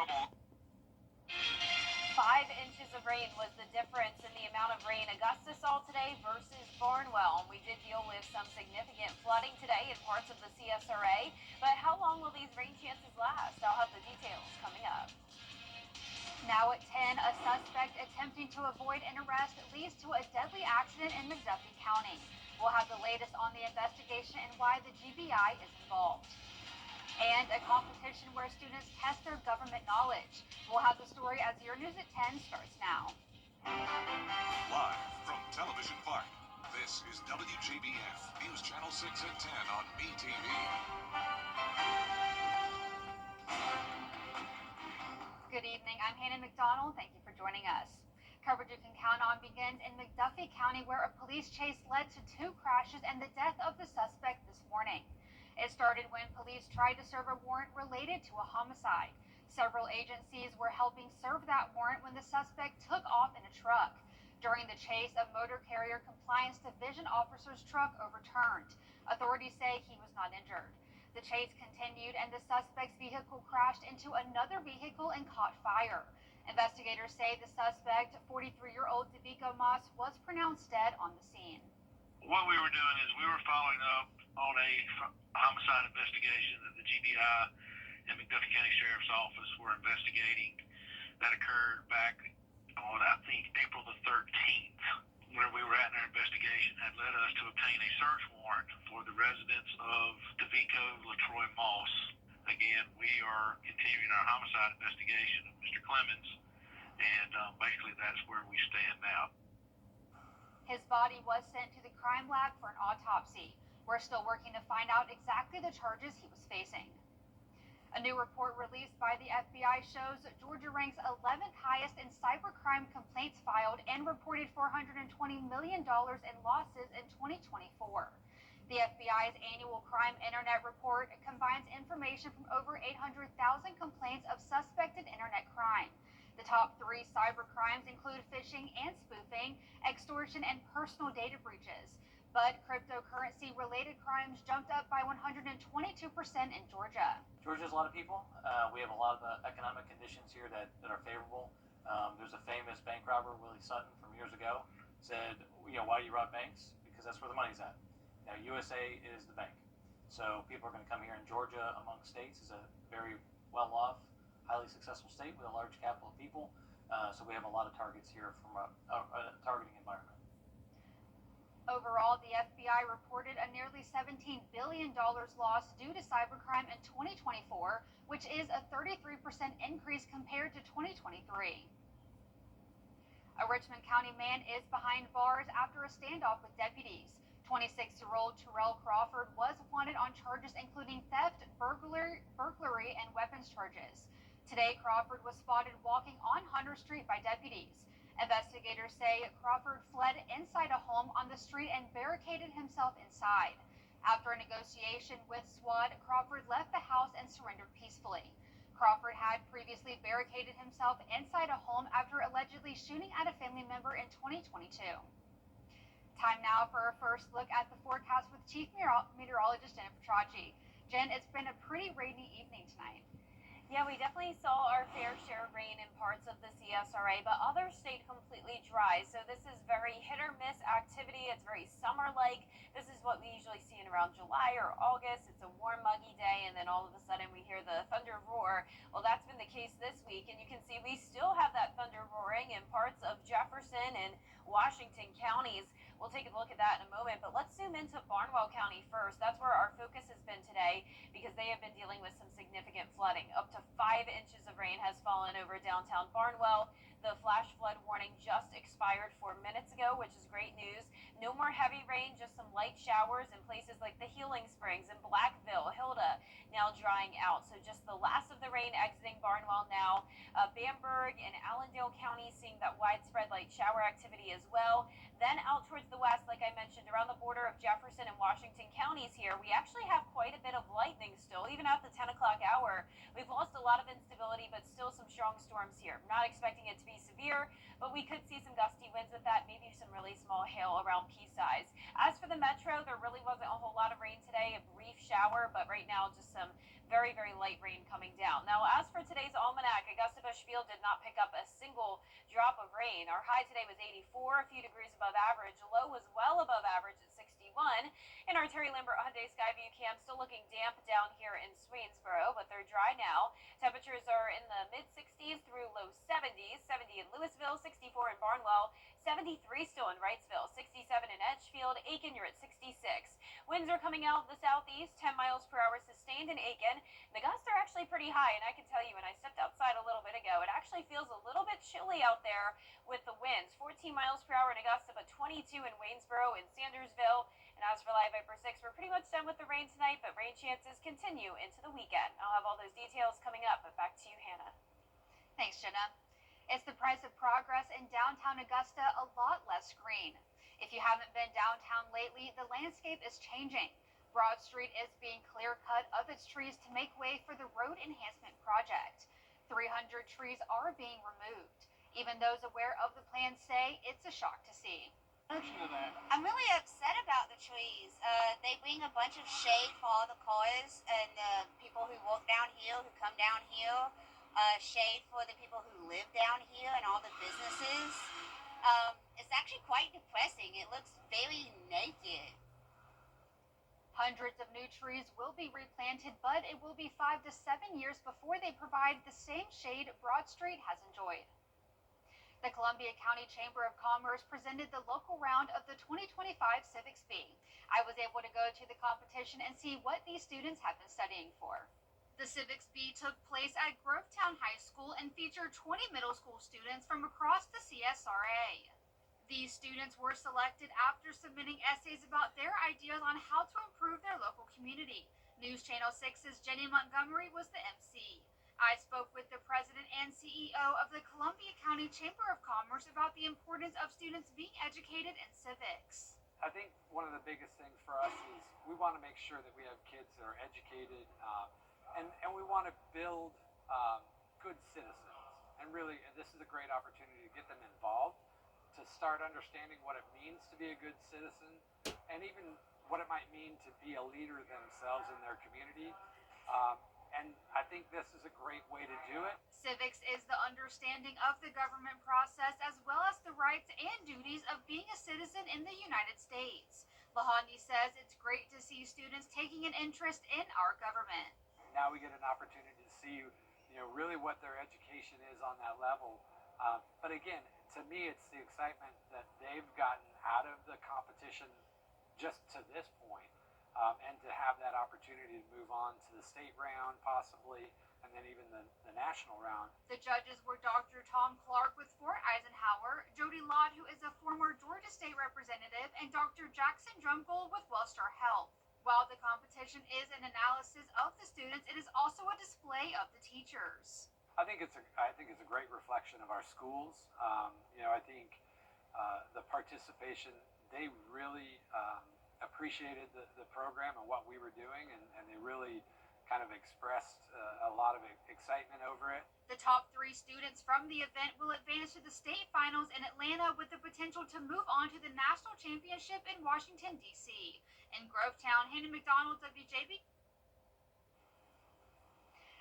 trouble. 5 inches of rain was the difference in the amount of rain Augusta saw today versus Barnwell. We did deal with some significant flooding today in parts of the CSRA, but how long will these rain chances last? I'll have the details coming up. Now at 10, a suspect attempting to avoid an arrest leads to a deadly accident in McDuffie County. We'll have the latest on the investigation and why the GBI is involved. And a competition where students test their government knowledge. We'll have the story as your news at 10 starts now. Live from Television Park, this is WJBF News Channel 6 at 10 on BTV. Good evening, I'm Hannah McDonald. Thank you for joining us. Coverage you can count on begins in McDuffie County, where a police chase led to 2 crashes and the death of the suspect this morning. It started when police tried to serve a warrant related to a homicide. Several agencies were helping serve that warrant when the suspect took off in a truck. During the chase, a motor carrier compliance division officer's truck overturned. Authorities say he was not injured. The chase continued and the suspect's vehicle crashed into another vehicle and caught fire. Investigators say the suspect, 43-year-old DeVico Moss, was pronounced dead on the scene. What we were doing is we were following up on a homicide investigation that the GBI and McDuffie County Sheriff's Office were investigating that occurred back on, I think, April the 13th, where we were at in our investigation had led us to obtain a search warrant for the residence of DeVico LaTroy Moss. Again, we are continuing our homicide investigation of Mr. Clemens, and basically that's where we stand now. His body was sent to the crime lab for an autopsy. We're still working to find out exactly the charges he was facing. A new report released by the FBI shows Georgia ranks 11th highest in cybercrime complaints filed and reported $420 million in losses in 2024. The FBI's annual crime internet report combines information from over 800,000 complaints of suspected internet crime. The top 3 cyber crimes include phishing and spoofing, extortion, and personal data breaches. But cryptocurrency-related crimes jumped up by 122% in Georgia. Georgia has a lot of people. We have a lot of economic conditions here that are favorable. There's a famous bank robber, Willie Sutton, from years ago, said, why do you rob banks? Because that's where the money's at. Now, USA is the bank. So people are going to come here, in Georgia, among states, is a very well-off, highly successful state with a large capital of people. So we have a lot of targets here from a targeting environment. Overall, the FBI reported a nearly $17 billion loss due to cybercrime in 2024, which is a 33% increase compared to 2023. A Richmond County man is behind bars after a standoff with deputies. 26-year-old Terrell Crawford was wanted on charges including theft, burglary, and weapons charges. Today, Crawford was spotted walking on Hunter Street by deputies. Investigators say Crawford fled inside a home on the street and barricaded himself inside. After a negotiation with SWAT, Crawford left the house and surrendered peacefully. Crawford had previously barricaded himself inside a home after allegedly shooting at a family member in 2022. Time now for our first look at the forecast with Chief Meteorologist Jennifer Tracci. Jen, it's been a pretty rainy evening tonight. Yeah, we definitely saw our fair share of rain in parts of the CSRA, but others stayed completely dry. So this is very hit or miss activity. It's very summer-like. This is what we usually see in around July or August. It's a warm, muggy day, and then all of a sudden we hear the thunder roar. Well, that's been the case this week, and you can see we still have that thunder roaring in parts of Jefferson and Washington counties. We'll take a look at that in a moment, but let's zoom into Barnwell County first. That's where our focus has been today because they have been dealing with some significant flooding. Up to 5 inches of rain has fallen over downtown Barnwell. The flash flood warning just expired 4 minutes ago, which is great news. No more heavy rain, just some light showers in places like the Healing Springs and Blackville, Hilda, now drying out. So just the last of the rain exiting Barnwell now. Bamberg and Allendale County seeing that widespread light shower activity as well. Then out towards the west, like I mentioned, around the border of Jefferson and Washington counties here, we actually have quite a bit of lightning still, even at the 10 o'clock hour. We've lost a lot of instability, but still some strong storms here. Not expecting it to be severe, but we could see some gusty winds with that, maybe some really small hail around pea-size. As for the metro, there really wasn't a whole lot of rain today, a brief shower, but right now just some very, very light rain coming down. Now, as for today's almanac, Augusta Busch Field did not pick up a single drop of rain. Our high today was 84, a few degrees above average. Low was well above average at 61. And our Terry Lambert Hyundai Skyview cam still looking damp down here in Swainsboro, but they're dry now. Temperatures are in the mid 60s through low 70s. 70 in Louisville, 64 in Barnwell, 73 still in Wrightsville, 67 in Edgefield. Aiken, you're at 66. Winds are coming out of the southeast, 10 miles per hour sustained in Aiken. The gusts are actually pretty high, and I can tell you when I stepped outside a little bit ago, it actually feels a little bit chilly out there with the winds. 14 miles per hour in Augusta, but 22 in Waynesboro and Sandersville. And as for Live Viper 6, we're pretty much done with the rain tonight, but rain chances continue into the weekend. I'll have all those details coming up, but back to you, Hannah. Thanks, Jenna. It's the price of progress in downtown Augusta, a lot less green. If you haven't been downtown lately, the landscape is changing. Broad Street is being clear-cut of its trees to make way for the road enhancement project. 300 trees are being removed. Even those aware of the plan say it's a shock to see. I'm really upset about the trees. They bring a bunch of shade for all the cars and the people who walk downhill, who come downhill. Shade for the people who live down here and all the businesses. It's actually quite depressing. It looks very naked. Hundreds of new trees will be replanted, but it will be 5 to 7 years before they provide the same shade Broad Street has enjoyed. The Columbia County Chamber of Commerce presented the local round of the 2025 Civics Bee. I was able to go to the competition and see what these students have been studying for. The Civics Bee took place at Grovetown High School and featured 20 middle school students from across the CSRA. These students were selected after submitting essays about their ideas on how to improve their local community. News Channel 6's Jenny Montgomery was the MC. I spoke with the president and CEO of the Columbia County Chamber of Commerce about the importance of students being educated in civics. I think one of the biggest things for us is we want to make sure that we have kids that are educated, and we want to build good citizens. And really, this is a great opportunity to get them involved, to start understanding what it means to be a good citizen, and even what it might mean to be a leader themselves in their community. And I think this is a great way to do it. Civics is the understanding of the government process as well as the rights and duties of being a citizen in the United States. Lahani says it's great to see students taking an interest in our government. Now we get an opportunity to see, really what their education is on that level. But again, to me, it's the excitement that they've gotten out of the competition just to this point. And to have that opportunity to move on to the state round, possibly, and then even the national round. The judges were Dr. Tom Clark with Fort Eisenhower, Jody Lott, who is a former Georgia State representative, and Dr. Jackson Drumgold with Wellstar Health. While the competition is an analysis of the students, it is also a display of the teachers. I think it's a great reflection of our schools. I think the participation, they really appreciated the program and what we were doing, and they really kind of expressed a lot of excitement over it. The top 3 students from the event will advance to the state finals in Atlanta with the potential to move on to the national championship in Washington, D.C. In Grovetown, Hannah McDonald, WJBF.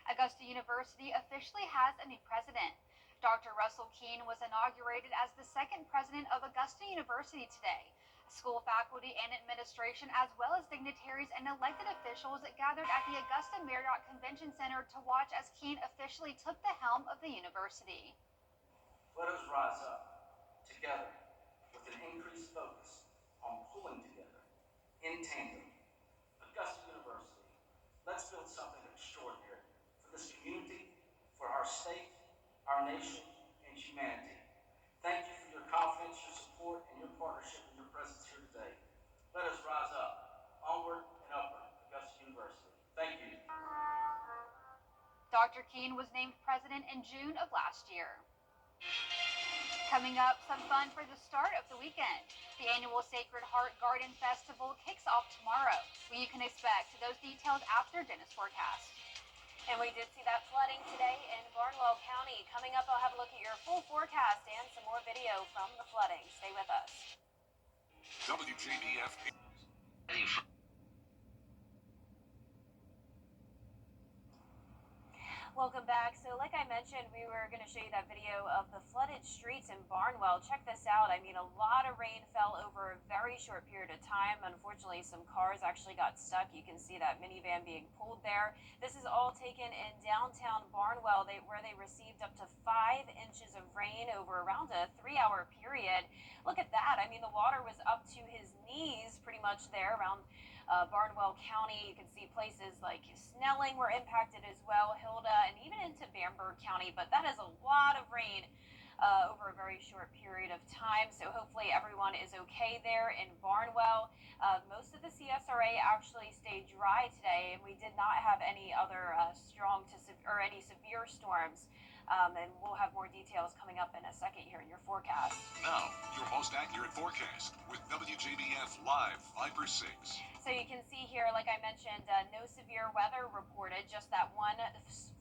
Augusta University officially has a new president. Dr. Russell Keene was inaugurated as the second president of Augusta University today. School faculty and administration, as well as dignitaries and elected officials, gathered at the Augusta Marriott Convention Center to watch as Keene officially took the helm of the university. Let us rise up together with an increased focus on pulling together in tandem. Augusta University, let's build something extraordinary for this community, for our state, our nation, and humanity. Thank you for your confidence, your support, and your partnership and your presence here today. Let us rise up, onward and upward, Augusta University. Thank you. Dr. Keene was named president in June of last year. Coming up, some fun for the start of the weekend. The annual Sacred Heart Garden Festival kicks off tomorrow. What you can expect, those details after Jenna's forecast. And we did see that flooding today in Barnwell County. Coming up, I'll have a look at your full forecast and some more video from the flooding. Stay with us. WJBF. Welcome back. So like I mentioned, we were going to show you that video of the flooded streets in Barnwell. Check this out. I mean, a lot of rain fell over a very short period of time. Unfortunately, some cars actually got stuck. You can see that minivan being pulled there. This is all taken in downtown Barnwell, where they received up to 5 inches of rain over around a 3-hour period. Look at that. I mean, the water was up to his knees pretty much there around Barnwell County. You can see places like Snelling were impacted as well, Hilda, and even into Bamberg County. But that is a lot of rain over a very short period of time. So hopefully everyone is okay there in Barnwell. Most of the CSRA actually stayed dry today, and we did not have any other any severe storms. And we'll have more details coming up in a second here in your forecast. Now, your most accurate forecast with WJBF Live 5/6. So you can see here, like I mentioned, no severe weather reported, just that one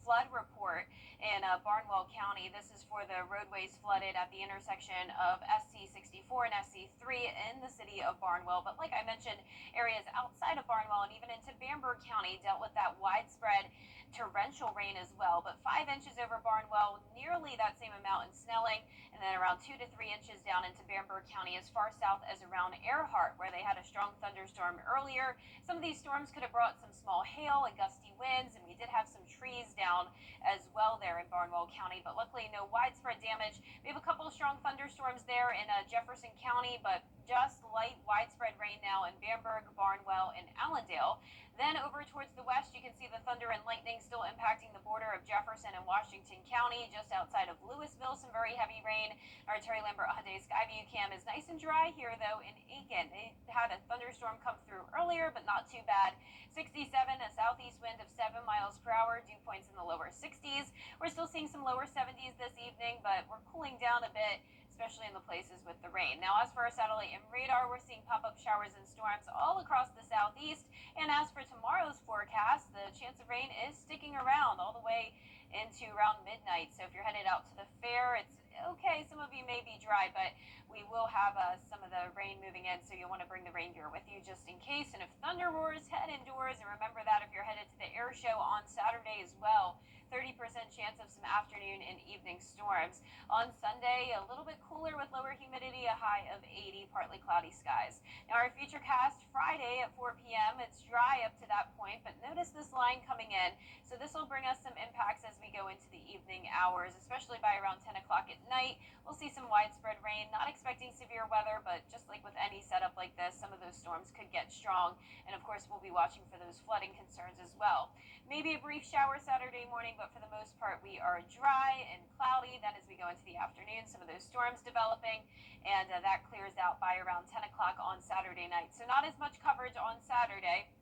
flood report in Barnwell County. This is for the roadways flooded at the intersection of SC 64 and SC 3 in the city of Barnwell. But like I mentioned, areas outside of Barnwell and even into Bamberg County dealt with that widespread torrential rain as well. But 5 inches over Barnwell, nearly that same amount in Snelling, and then around 2 to 3 inches down into Bamberg County as far south as around Earhart, where they had a strong thunderstorm earlier. Some of these storms could have brought some small hail and gusty winds, and we did have some trees down as well there in Barnwell County, but luckily no widespread damage. We have a couple of strong thunderstorms there in Jefferson County, but just light widespread rain now in Bamberg, Barnwell, and Allendale. Then over towards the west, you can see the thunder and lightning still impacting the border of Jefferson and Washington County, just outside of Louisville. Some very heavy rain. Our Terry Lambert Hyundai Skyview cam is nice and dry here, though, in Aiken. They had a thunderstorm come through earlier, but not too bad. 67, a southeast wind of 7 miles per hour, dew points in the lower 60s. We're still seeing some lower 70s this evening, but we're cooling down a bit, especially in the places with the rain. Now, as for our satellite and radar, we're seeing pop-up showers and storms all across the southeast. And as for tomorrow's forecast, the chance of rain is sticking around all the way into around midnight. So if you're headed out to the fair, it's okay. Some of you may be dry, but we will have some of the rain moving in, so you'll want to bring the rain gear with you just in case. And if thunder roars, head indoors. And remember that if you're headed to the air show on Saturday as well, 30% chance of some afternoon and evening storms. On Sunday, a little bit cooler with lower humidity, a high of 80, partly cloudy skies. Now our futurecast Friday at 4 p.m. It's dry up to that point, but notice this line coming in. So this will bring us some impacts as we go into the evening hours, especially by around 10 o'clock at night. We'll see some widespread rain, not expecting severe weather, but just like with any setup like this, some of those storms could get strong. And of course, we'll be watching for those flooding concerns as well. Maybe a brief shower Saturday morning, but for the most part, we are dry and cloudy. Then as we go into the afternoon, some of those storms developing, and that clears out by around 10 o'clock on Saturday night. So not as much coverage on Saturday.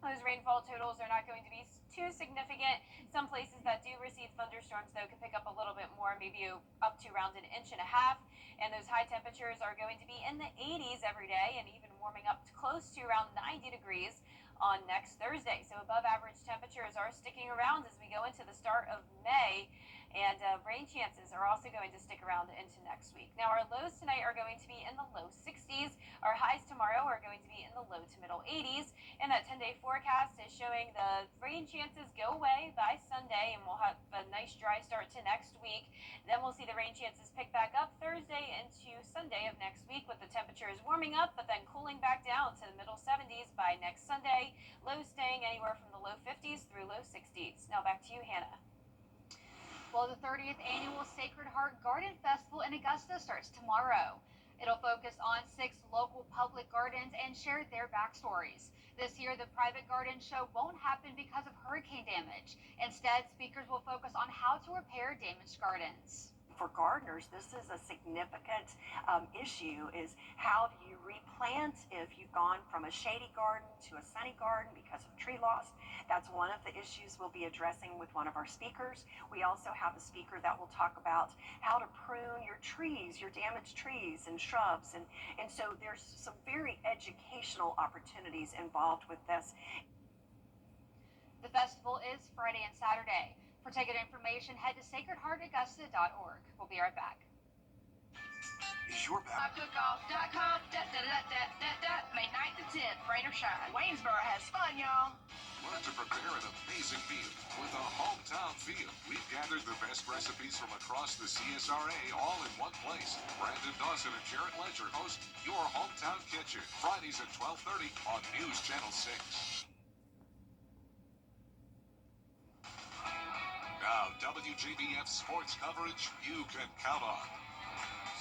Those rainfall totals are not going to be too significant. Some places that do receive thunderstorms, though, could pick up a little bit more, maybe up to around 1.5 inches. And those high temperatures are going to be in the 80s every day, and even warming up to close to around 90 degrees on next Thursday. So above average temperatures are sticking around as we go into the start of May. And rain chances are also going to stick around into next week. Now, our lows tonight are going to be in the low 60s. Our highs tomorrow are going to be in the low to middle 80s. And that 10-day forecast is showing the rain chances go away by Sunday, and we'll have a nice dry start to next week. Then we'll see the rain chances pick back up Thursday into Sunday of next week, with the temperatures warming up, but then cooling back down to the middle 70s by next Sunday. Lows staying anywhere from the low 50s through low 60s. Now back to you, Hannah. Well, the 30th annual Sacred Heart Garden Festival in Augusta starts tomorrow. It'll focus on 6 local public gardens and share their backstories. This year, the private garden show won't happen because of hurricane damage. Instead, speakers will focus on how to repair damaged gardens. For gardeners, this is a significant issue, is how do you replant if you've gone from a shady garden to a sunny garden because of tree loss. That's one of the issues we'll be addressing with one of our speakers. We also have a speaker that will talk about how to prune your trees, your damaged trees and shrubs. And so there's some very educational opportunities involved with this. The festival is Friday and Saturday. For ticket information, head to sacredheartaugusta.org. We'll be right back. Is your back? Cookoff.com. May 9th to 10th, rain or shine. Waynesboro has fun, y'all. Learn to prepare an amazing meal with a hometown On field, we've gathered the best recipes from across the CSRA all in one place. Brandon Dawson and Jarrett Ledger host Your Hometown Kitchen, Fridays at 12:30 on News Channel 6. Now, WJBF sports coverage you can count on.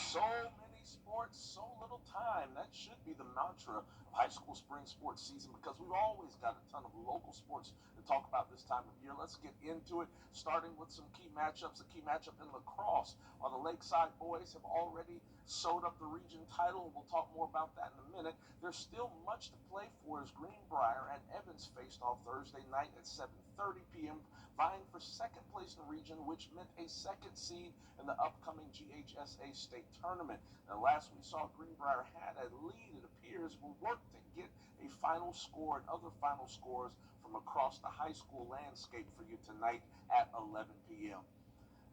So many sports, so little time. That should be the mantra of high school spring sports season, because we've always got a ton of local sports to talk about this time of year. Let's get into it, starting with some key matchups. A key matchup in lacrosse. The Lakeside boys have already sewed up the region title, and we'll talk more about that in a minute. There's still much to play for as Greenbrier and Evans faced off Thursday night at 7:30 p.m., vying for second place in the region, which meant a second seed in the upcoming GHSA state tournament. Now, last we saw, Greenbrier had a lead. It appears will work to get a final score and other final scores from across the high school landscape for you tonight at 11 p.m.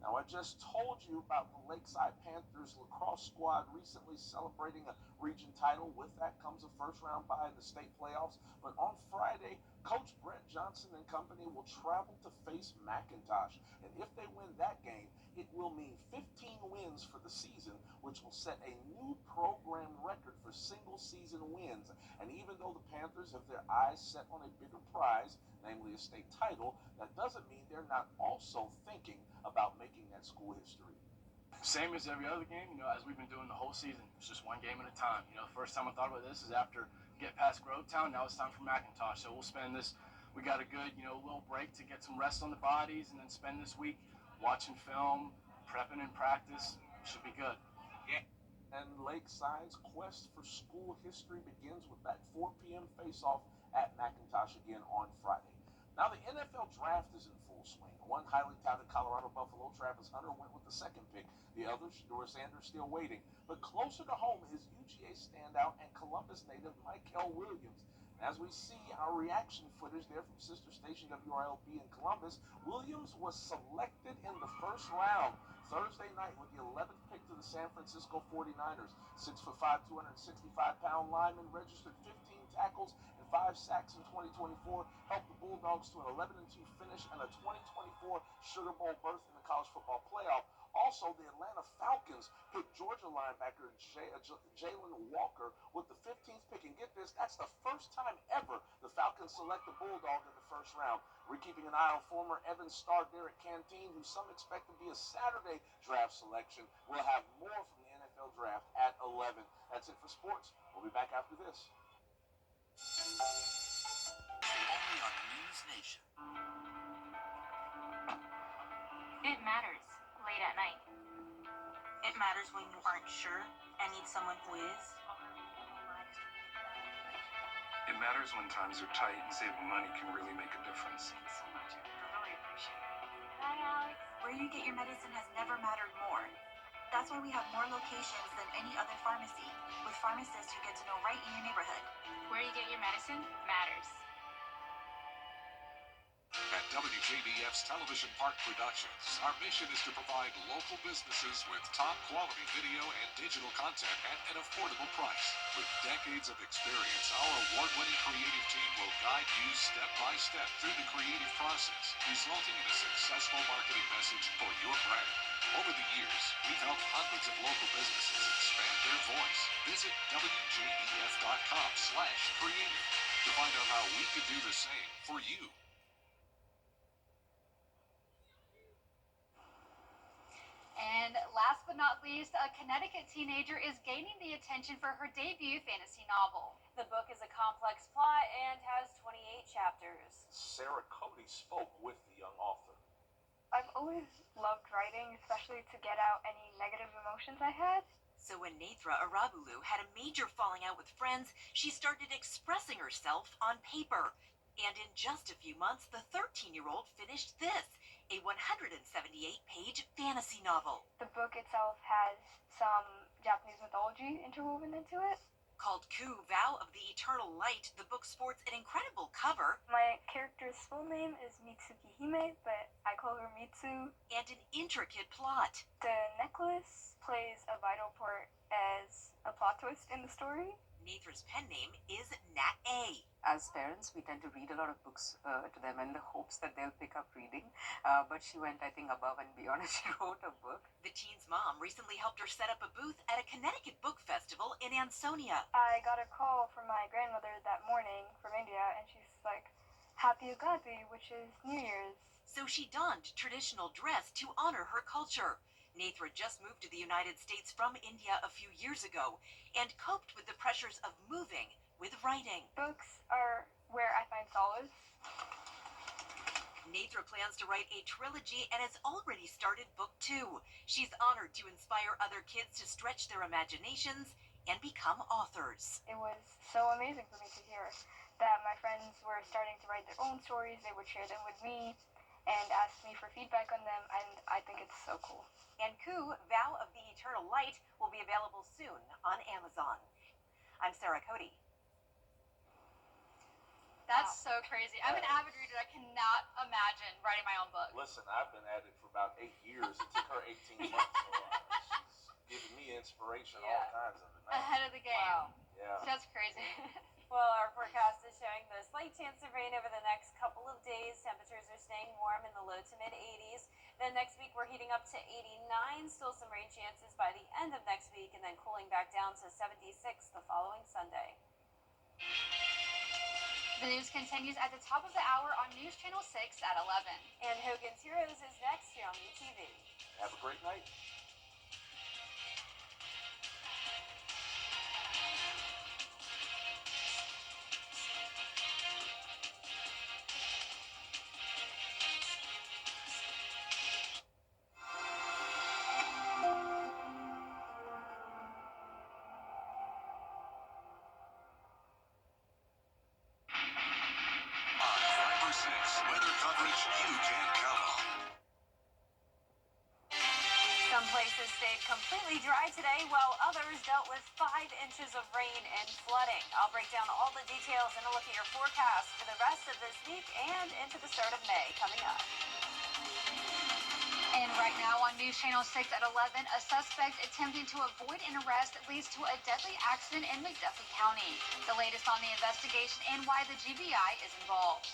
Now, I just told you about the Lakeside Panthers lacrosse squad recently celebrating a region title. With that comes a first-round bye in the state playoffs. But on Friday, Coach Brett Johnson and company will travel to face McIntosh. And if they win that game, it will mean 15 wins for the season, which will set a new program record for single-season wins. And even though the Panthers have their eyes set on a bigger prize, namely a state title, that doesn't mean they're not also thinking about making that school history. Same as every other game, as we've been doing the whole season. It's just one game at a time. The first time I thought about this is after we get past Grovetown. Now it's time for McIntosh. So we'll spend this, we got a good, little break to get some rest on the bodies, and then spend this week watching film, prepping and practice. Should be good. Yeah. And Lakeside's quest for school history begins with that 4 p.m. face-off at McIntosh again on Friday. Now the NFL draft is in full swing. One highly touted Colorado Buffalo, Travis Hunter, went with the second pick. The other, Shedeur Sanders, still waiting. But closer to home is UGA standout and Columbus native Michael Williams. And as we see our reaction footage there from sister station WRLB in Columbus, Williams was selected in the first round Thursday night with the 11th pick to the San Francisco 49ers. 6'5", 265-pound lineman registered 15 tackles and 5 sacks in 2024, helped the Bulldogs to an 11-2 finish and a 2024 Sugar Bowl berth in the college football playoff. Also, the Atlanta Falcons picked Georgia linebacker Jalen Walker with the 15th pick. And get this, that's the first time ever the Falcons select a Bulldog in the first round. We're keeping an eye on former Evans star Derek Canteen, who some expect to be a Saturday draft selection. We'll have more from the NFL draft at 11. That's it for sports. We'll be back after this. Only on News Nation. It matters late at night. It matters when you aren't sure and need someone who is. It matters when times are tight and saving money can really make a difference. Thanks so much. I really appreciate it. Hi, Alex. Where you get your medicine has never mattered more. That's why we have more locations than any other pharmacy, with pharmacists who get to know right in your neighborhood. Where you get your medicine matters. At WJBF's Television Park Productions, our mission is to provide local businesses with top quality video and digital content at an affordable price. With decades of experience, our award-winning creative team will guide you step by step through the creative process, resulting in a successful marketing message for your brand. Over the years, we've helped hundreds of local businesses expand their voice. Visit WJBF.com/creative to find out how we can do the same for you. And last but not least, a Connecticut teenager is gaining the attention for her debut fantasy novel. The book is a complex plot and has 28 chapters. Sarah Cody spoke with the young author. I've always loved writing, especially to get out any negative emotions I had. So when Nathra Arabulu had a major falling out with friends, she started expressing herself on paper. And in just a few months, the 13-year-old finished this, a 178-page fantasy novel. The book itself has some Japanese mythology interwoven into it. Called Ku, Vow of the Eternal Light, the book sports an incredible cover. My character's full name is Mitsuki Hime, but I call her Mitsu. And an intricate plot. The necklace plays a vital part as a plot twist in the story. Nathra's pen name is Nat A. As parents, we tend to read a lot of books to them in the hopes that they'll pick up reading. But she went, I think, above and beyond, and she wrote a book. The teen's mom recently helped her set up a booth at a Connecticut book festival in Ansonia. I got a call from my grandmother that morning from India, and she's like, Happy Ugadi, which is New Year's. So she donned traditional dress to honor her culture. Nathra just moved to the United States from India a few years ago and coped with the pressures of moving with writing. Books are where I find solace. Nathra plans to write a trilogy and has already started book 2. She's honored to inspire other kids to stretch their imaginations and become authors. It was so amazing for me to hear that my friends were starting to write their own stories. They would share them with me and ask me for feedback on them, and I think it's so cool. And Ku, Vow of the Eternal Light, will be available soon on Amazon. I'm Sarah Cody. That's so crazy. I'm an avid reader. I cannot imagine writing my own book. Listen, I've been at it for about 8 years. It took her 18 months. She's giving me inspiration, all kinds of it. Ahead of the game. Wow. Yeah. That's crazy. Well, our forecast is showing the slight chance of rain over the next couple of days. Temperatures are staying warm in the low to mid 80s. Then next week we're heating up to 89. Still some rain chances by the end of next week, and then cooling back down to 76 the following Sunday. The news continues at the top of the hour on News Channel 6 at 11. And Hogan's Heroes is next here on UTV. Have a great night. Weather coverage you can count on. Some places stayed completely dry today, while others dealt with 5 inches of rain and flooding. I'll break down all the details and a look at your forecast for the rest of this week and into the start of May coming up. And right now on News Channel 6 at 11, a suspect attempting to avoid an arrest leads to a deadly accident in McDuffie County. The latest on the investigation and why the GBI is involved.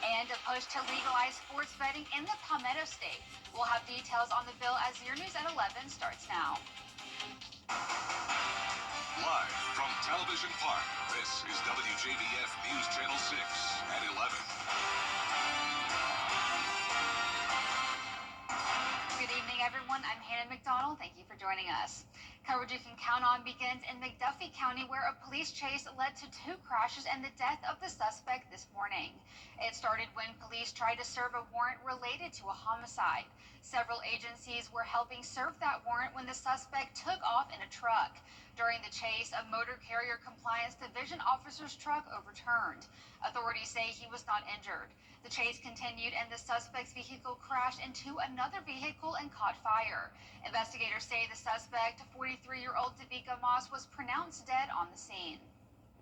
And a push to legalize sports betting in the Palmetto State. We'll have details on the bill as your news at 11 starts now. Live from Television Park, this is WJBF News Channel 6 at 11. Good evening, everyone. I'm Hannah McDonald. Thank you for joining us. Coverage you can count on begins in McDuffie County, where a police chase led to 2 crashes and the death of the suspect this morning. It started when police tried to serve a warrant related to a homicide. Several agencies were helping serve that warrant when the suspect took off in a truck. During the chase, a motor carrier compliance division officer's truck overturned. Authorities say he was not injured. The chase continued and the suspect's vehicle crashed into another vehicle and caught fire. Investigators say the suspect, 43-year-old Davika Moss, was pronounced dead on the scene.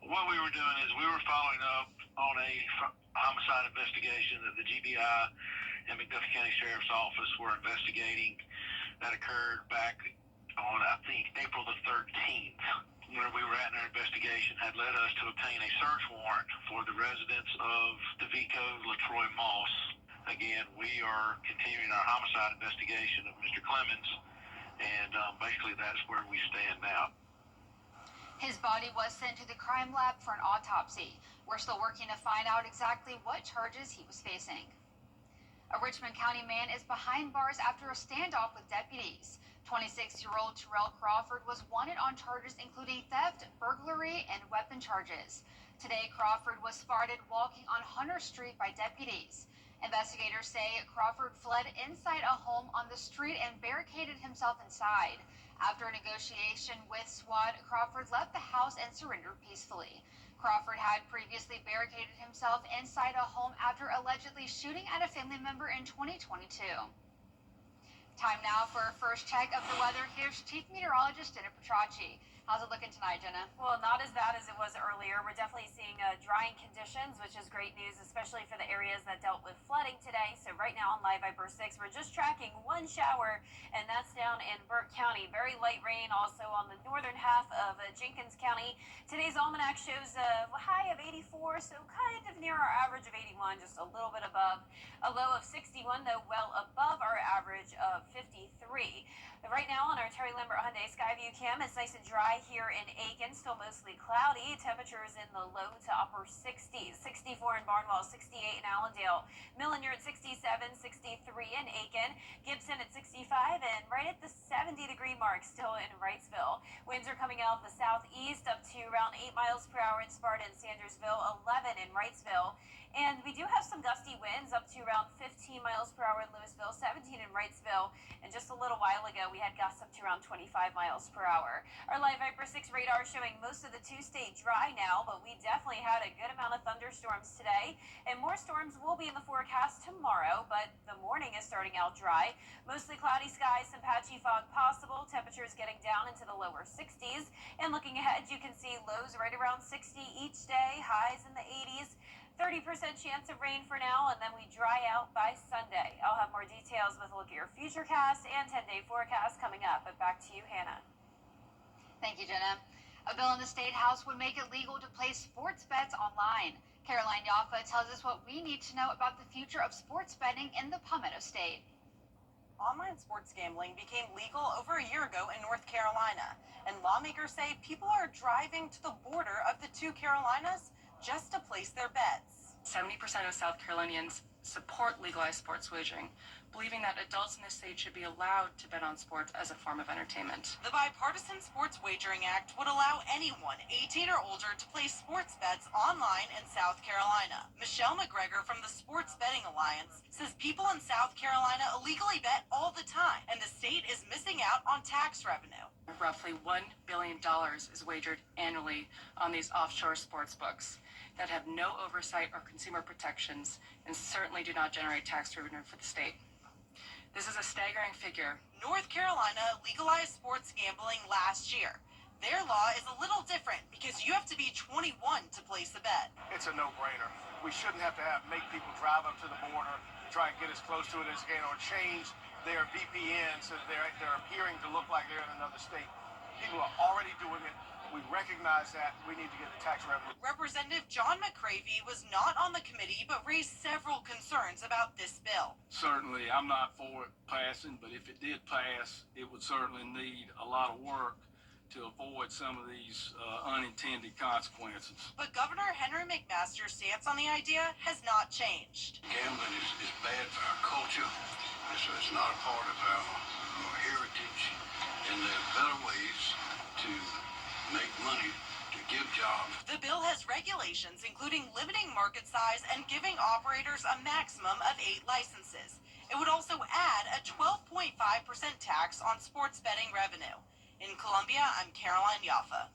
What we were doing is we were following up on a homicide investigation that the GBI and McDuffie County Sheriff's Office were investigating that occurred back on, I think, April the 13th. Where we were at in our investigation had led us to obtain a search warrant for the residence of Daviko LaTroy Moss. Again, we are continuing our homicide investigation of Mr. Clemens, and basically that's where we stand now. His body was sent to the crime lab for an autopsy. We're still working to find out exactly what charges he was facing. A Richmond County man is behind bars after a standoff with deputies. 26-year-old Terrell Crawford was wanted on charges including theft, burglary, and weapon charges. Today, Crawford was spotted walking on Hunter Street by deputies. Investigators say Crawford fled inside a home on the street and barricaded himself inside. After a negotiation with SWAT, Crawford left the house and surrendered peacefully. Crawford had previously barricaded himself inside a home after allegedly shooting at a family member in 2022. Time now for our first check of the weather. Here's Chief Meteorologist Jenna Petracci. How's it looking tonight, Jenna? Well, not as bad as it was earlier. We're definitely seeing drying conditions, which is great news, especially for the areas that dealt with flooding today. So right right now on Live Viper 6. We're just tracking one shower, and that's down in Burke County. Very light rain also on the northern half of Jenkins County. Today's almanac shows a high of 84, so kind of near our average of 81, just a little bit above. A low of 61, though well above our average of 53. Right now on our Terry Lambert Hyundai Skyview cam, it's nice and dry here in Aiken, still mostly cloudy. Temperatures in the low to upper 60s. 64 in Barnwell, 68 in Allendale. Millen, you're at 67, 63 in Aiken. Gibson at 65, and right at the 70-degree mark still in Wrightsville. Winds are coming out of the southeast up to around 8 miles per hour in Sparta and Sandersville, 11 in Wrightsville. And we do have some gusty winds up to around 15 miles per hour in Louisville, 17 in Wrightsville, and just a little while ago we had gusts up to around 25 miles per hour. Our Live Viper 6 radar showing most of the 2 stay dry now, but we definitely had a good amount of thunderstorms today, and more storms will be in the forecast tomorrow, but the morning is starting out dry. Mostly cloudy skies, some patchy fog possible, temperatures getting down into the lower 60s, and looking ahead you can see lows right around 60 each day, highs in the 80s. 30% chance of rain for now, and then we dry out by Sunday. I'll have more details with a look at your futurecast and 10-day forecast coming up. But back to you, Hannah. Thank you, Jenna. A bill in the State House would make it legal to place sports bets online. Caroline Yaffa tells us what we need to know about the future of sports betting in the Palmetto State. Online sports gambling became legal over a year ago in North Carolina, and lawmakers say people are driving to the border of the 2 Carolinas just to place their bets. 70% of South Carolinians support legalized sports wagering, believing that adults in the state should be allowed to bet on sports as a form of entertainment. The Bipartisan Sports Wagering Act would allow anyone 18 or older to place sports bets online in South Carolina. Michelle McGregor from the Sports Betting Alliance says people in South Carolina illegally bet all the time, and the state is missing out on tax revenue. Roughly $1 billion is wagered annually on these offshore sports books that have no oversight or consumer protections and certainly do not generate tax revenue for the state. This is a staggering figure. North Carolina legalized sports gambling last year. Their law is a little different because you have to be 21 to place a bet. It's a no-brainer. We shouldn't have to make people drive up to the border, try and get as close to it as they can, or change their VPN so they're appearing to look like they're in another state. People are already doing it. We recognize that. We need to get the tax revenue. Representative John McCravey was not on the committee but raised several concerns about this bill. Certainly, I'm not for it passing, but if it did pass, it would certainly need a lot of work to avoid some of these unintended consequences. But Governor Henry McMaster's stance on the idea has not changed. Gambling is bad for our culture. It's not a part of our heritage, and there are better ways to make money, to give jobs. The bill has regulations including limiting market size and giving operators a maximum of 8 licenses. It would also add a 12.5% tax on sports betting revenue. In Columbia, I'm Caroline Yaffa.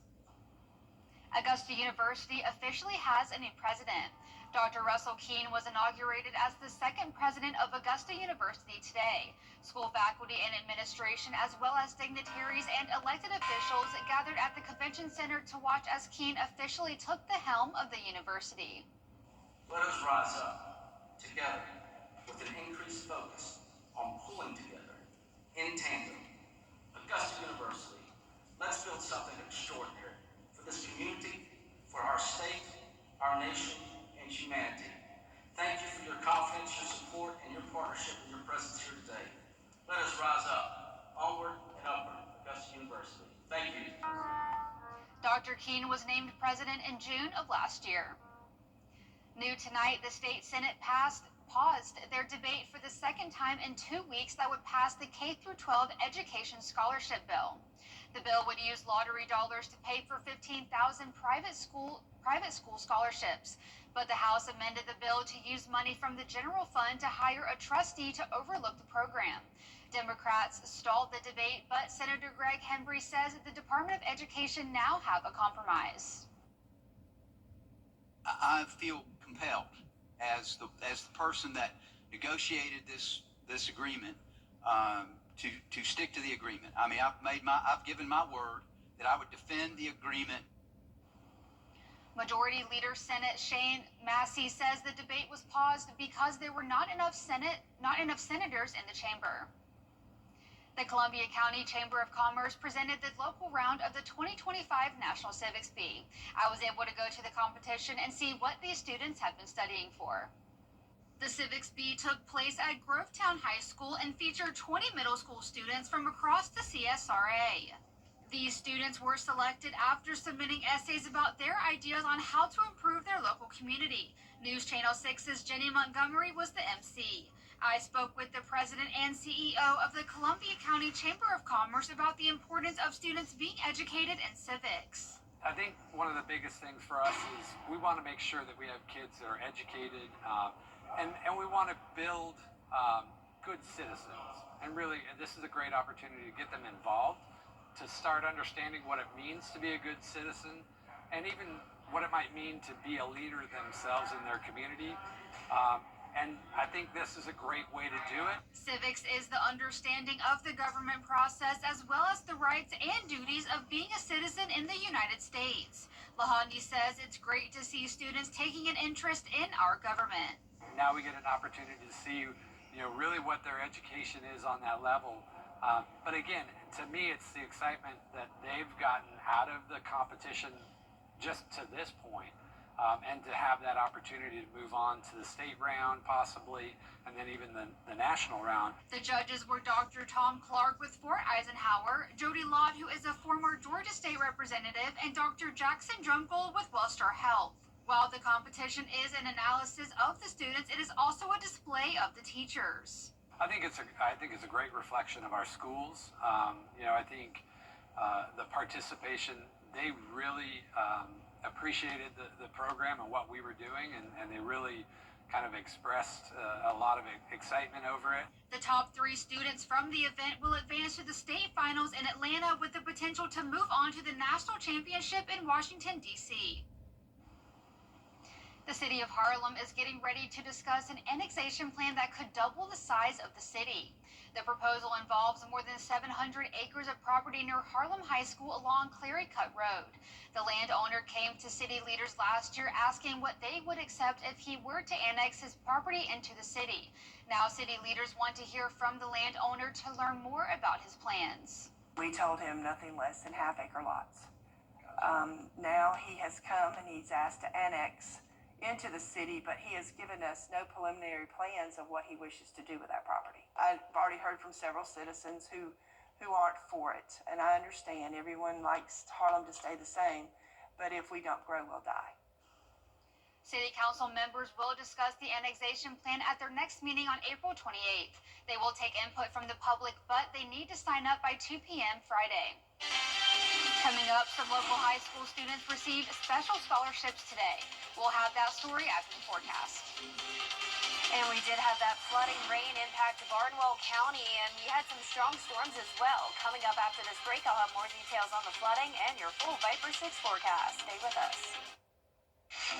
Augusta University officially has a new president. Dr. Russell Keene was inaugurated as the 2nd president of Augusta University today. School faculty and administration, as well as dignitaries and elected officials, gathered at the Convention Center to watch as Keene officially took the helm of the university. Let us rise up together with an increased focus on pulling together in tandem. Augusta University, let's build something extraordinary for this community, for our state, our nation, and humanity. Thank you for your confidence, your support, and your partnership and your presence here today. Let us rise up, onward and upward, Augusta University. Thank you. Dr. Keene was named president in June of last year. New tonight, the state Senate paused their debate for the 2nd time in 2 weeks that would pass the K-12 education scholarship bill. The bill would use lottery dollars to pay for 15,000 private school scholarships. But the House amended the bill to use money from the general fund to hire a trustee to overlook the program. Democrats stalled the debate, but Senator Greg Hembry says the Department of Education now have a compromise. I feel compelled as the person that negotiated this agreement to stick to the agreement. I mean, I've given my word that I would defend the agreement. Majority Leader Senate Shane Massey says the debate was paused because there were not enough senators in the chamber. The Columbia County Chamber of Commerce presented the local round of the 2025 National Civics Bee. I was able to go to the competition and see what these students have been studying for. The Civics Bee took place at Grovetown High School and featured 20 middle school students from across the CSRA. These students were selected after submitting essays about their ideas on how to improve their local community. News Channel 6's Jenny Montgomery was the MC. I spoke with the president and CEO of the Columbia County Chamber of Commerce about the importance of students being educated in civics. I think one of the biggest things for us is we want to make sure that we have kids that are educated, and we want to build good citizens. And really, this is a great opportunity to get them involved, to start understanding what it means to be a good citizen, and even what it might mean to be a leader themselves in their community. And I think this is a great way to do it. Civics is the understanding of the government process as well as the rights and duties of being a citizen in the United States. Lahandi says it's great to see students taking an interest in our government. Now we get an opportunity to see, really what their education is on that level. But again, to me, it's the excitement that they've gotten out of the competition just to this point, and to have that opportunity to move on to the state round possibly, and then even the national round. The judges were Dr. Tom Clark with Fort Eisenhower, Jody Lott, who is a former Georgia State representative, and Dr. Jackson Drumgold with Wellstar Health. While the competition is an analysis of the students, it is also a display of the teachers. I think it's a great reflection of our schools. I think the participation, they really appreciated the program and what we were doing, and they really kind of expressed a lot of excitement over it. The top 3 students from the event will advance to the state finals in Atlanta with the potential to move on to the national championship in Washington, D.C. The city of Harlem is getting ready to discuss an annexation plan that could double the size of the city. The proposal involves more than 700 acres of property near Harlem High School along Clary Cut Road. The landowner came to city leaders last year asking what they would accept if he were to annex his property into the city. Now city leaders want to hear from the landowner to learn more about his plans. We told him nothing less than half-acre lots. Now he has come and he's asked to annex into the city, but he has given us no preliminary plans of what he wishes to do with that property. I've already heard from several citizens who aren't for it, and I understand everyone likes Harlem to stay the same, but if we don't grow, we'll die. City Council members will discuss the annexation plan at their next meeting on April 28th. They will take input from the public, but they need to sign up by 2 p.m. Friday. Coming up, some local high school students received special scholarships today. We'll have that story after the forecast. And we did have that flooding rain impact Barnwell County, and we had some strong storms as well. Coming up after this break, I'll have more details on the flooding and your full Viper 6 forecast. Stay with us.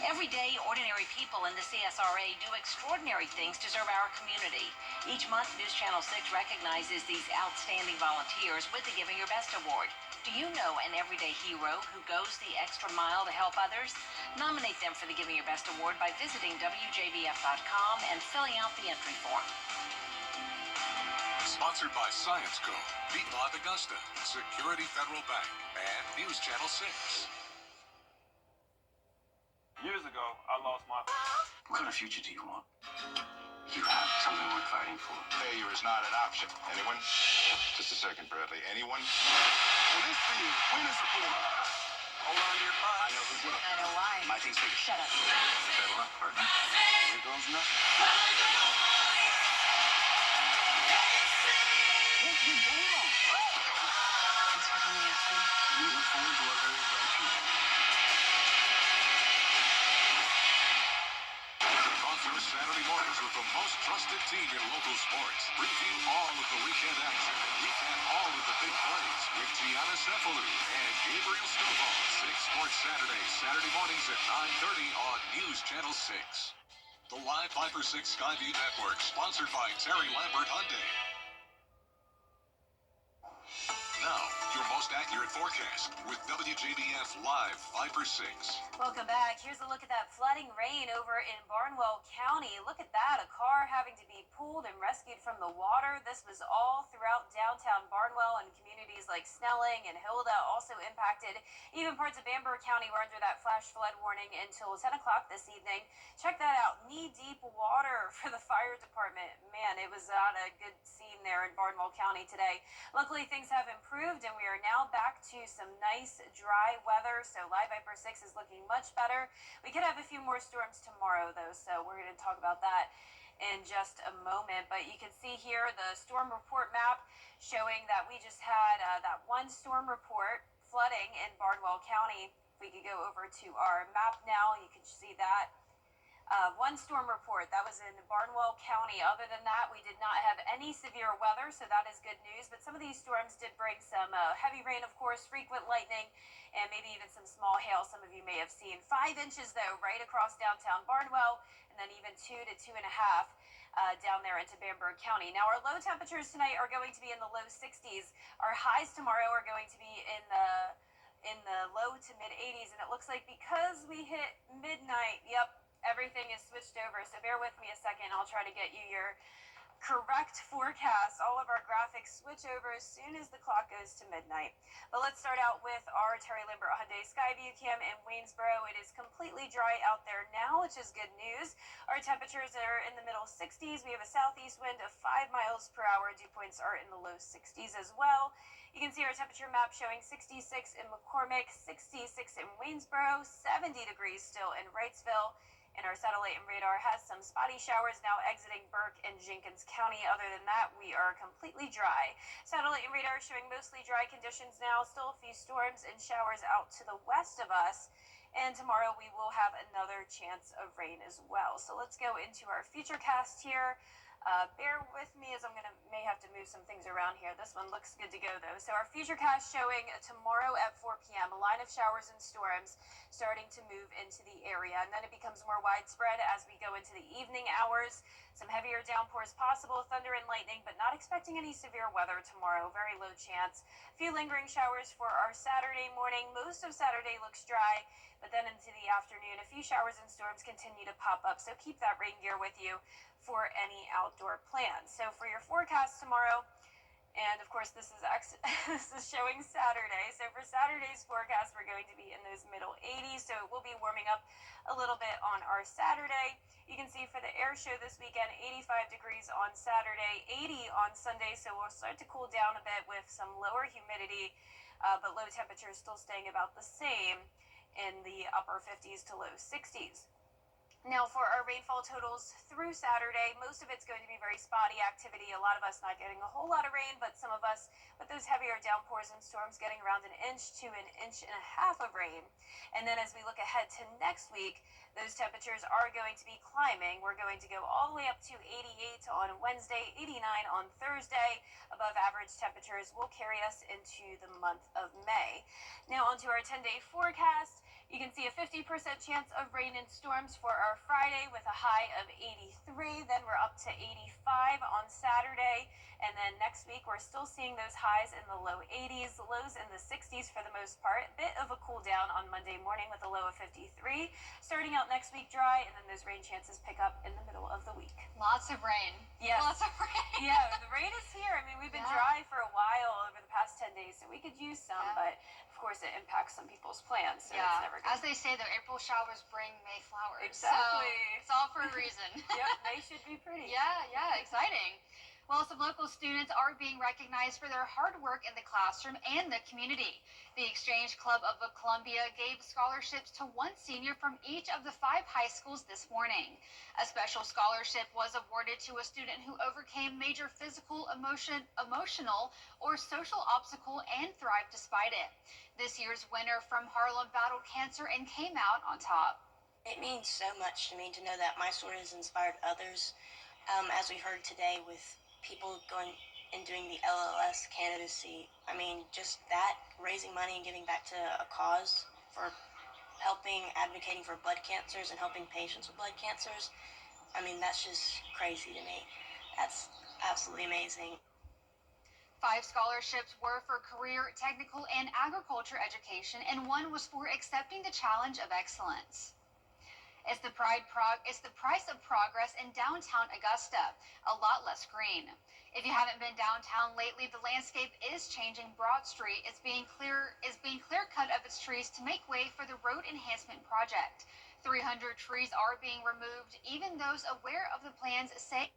Every day, ordinary people in the CSRA do extraordinary things to serve our community. Each month, News Channel 6 recognizes these outstanding volunteers with the Giving Your Best Award. Do you know an everyday hero who goes the extra mile to help others? Nominate them for the Giving Your Best Award by visiting WJBF.com and filling out the entry form. Sponsored by Science Co., Piedmont Augusta, Security Federal Bank, and News Channel 6. Years ago, I lost my... What kind of future do you want? You have something worth fighting for. Failure is not an option. Anyone? Just a second, Bradley. Anyone? On this field, win is a formula. Hold on to your thoughts. I know who did it. I know why. My thing's bigger. Shut up. Settle up, partner. Here goes nothing. What's your game? It's happening after we look forward to our very bright future. Sponsor Saturday mornings with the most trusted team in local sports. Preview all of the weekend action. Recap all of the big plays with Gianna Cefalu and Gabriel Stovall. 6 Sports Saturday, Saturday mornings at 9:30 on News Channel 6. The live Viper 6 Skyview Network, sponsored by Terry Lambert Hyundai. Now, your most most accurate forecast with WJBF Live 5 for 6. Welcome back. Here's a look at that flooding rain over in Barnwell County. Look at that, a car having to be pulled and rescued from the water. This was all throughout downtown Barnwell, and communities like Snelling and Hilda also impacted. Even parts of Bamberg County were under that flash flood warning until 10 o'clock this evening. Check that out, knee-deep water for the fire department. Man, it was not a good scene there in Barnwell County today. Luckily, things have improved, and we are now back to some nice, dry weather, so Live Viper 6 is looking much better. We could have a few more storms tomorrow, though, so we're going to talk about that in just a moment. But you can see here the storm report map showing that we just had that one storm report flooding in Barnwell County. If we could go over to our map now, you can see that. One storm report, that was in Barnwell County. Other than that, we did not have any severe weather, so that is good news. But some of these storms did bring some heavy rain, of course, frequent lightning, and maybe even some small hail some of you may have seen. 5 inches, though, right across downtown Barnwell, and then even 2 to 2.5 down there into Bamberg County. Now, our low temperatures tonight are going to be in the low 60s. Our highs tomorrow are going to be in the low to mid 80s, and it looks like because we hit midnight, everything is switched over, so bear with me a second. I'll try to get you your correct forecast. All of our graphics switch over as soon as the clock goes to midnight. But let's start out with our Terry Lambert Hyundai Skyview Cam in Waynesboro. It is completely dry out there now, which is good news. Our temperatures are in the middle 60s. We have a southeast wind of 5 miles per hour. Dew points are in the low 60s as well. You can see our temperature map showing 66 in McCormick, 66 in Waynesboro, 70 degrees still in Wrightsville. And our satellite and radar has some spotty showers now exiting Burke and Jenkins County. Other than that, we are completely dry. Satellite and radar showing mostly dry conditions now. Still a few storms and showers out to the west of us. And tomorrow we will have another chance of rain as well. So let's go into our futurecast here. Bear with me as may have to move some things around here. This one looks good to go though. So our futurecast showing tomorrow at 4 p.m. a line of showers and storms starting to move into the area, and then it becomes more widespread as we go into the evening hours. Some heavier downpours possible, thunder and lightning, but not expecting any severe weather tomorrow. Very low chance. A few lingering showers for our Saturday morning. Most of Saturday looks dry, but then into the afternoon, a few showers and storms continue to pop up. So keep that rain gear with you for any outdoor plans. So for your forecast tomorrow, and of course this is showing Saturday. So for Saturday's forecast, we're going to be in those middle 80s. So it will be warming up a little bit on our Saturday. You can see for the air show this weekend, 85 degrees on Saturday, 80 on Sunday. So we'll start to cool down a bit with some lower humidity, but low temperatures still staying about the same in the upper 50s to low 60s. Now for our rainfall totals through Saturday, most of it's going to be very spotty activity. A lot of us not getting a whole lot of rain, but some of us with those heavier downpours and storms getting around 1 inch to 1.5 inches of rain. And then as we look ahead to next week, those temperatures are going to be climbing. We're going to go all the way up to 88 on Wednesday, 89 on Thursday. Above average temperatures will carry us into the month of May. Now onto our 10-day forecast. You can see a 50% chance of rain and storms for our Friday with a high of 83. Then we're up to 85 on Saturday. And then next week, we're still seeing those highs in the low 80s, lows in the 60s for the most part. A bit of a cool down on Monday morning with a low of 53. Starting out next week dry, and then those rain chances pick up in the middle of the week. Lots of rain. Yes. Lots of rain. Yeah, the rain is here. I mean, we've been dry for a while over the past 10 days, so we could use some, but of course it impacts some people's plans, so it's never good. As they say, the April showers bring May flowers. Exactly. So it's all for a reason. Yep, May should be pretty. Yeah, exciting. Well, some local students are being recognized for their hard work in the classroom and the community. The Exchange Club of Columbia gave scholarships to one senior from each of the 5 high schools this morning. A special scholarship was awarded to a student who overcame major physical, emotional, or social obstacle and thrived despite it. This year's winner from Harlem battled cancer and came out on top. It means so much to me to know that my story has inspired others. As we heard today with people going and doing the LLS candidacy, I mean, just that, raising money and giving back to a cause for helping, advocating for blood cancers and helping patients with blood cancers, I mean, that's just crazy to me. That's absolutely amazing. 5 scholarships were for career, technical, and agriculture education, and 1 was for accepting the challenge of excellence. It's the price of progress in downtown Augusta, a lot less green. If you haven't been downtown lately, the landscape is changing. Broad Street is being clear cut of its trees to make way for the road enhancement project. 300 trees are being removed. Even those aware of the plans say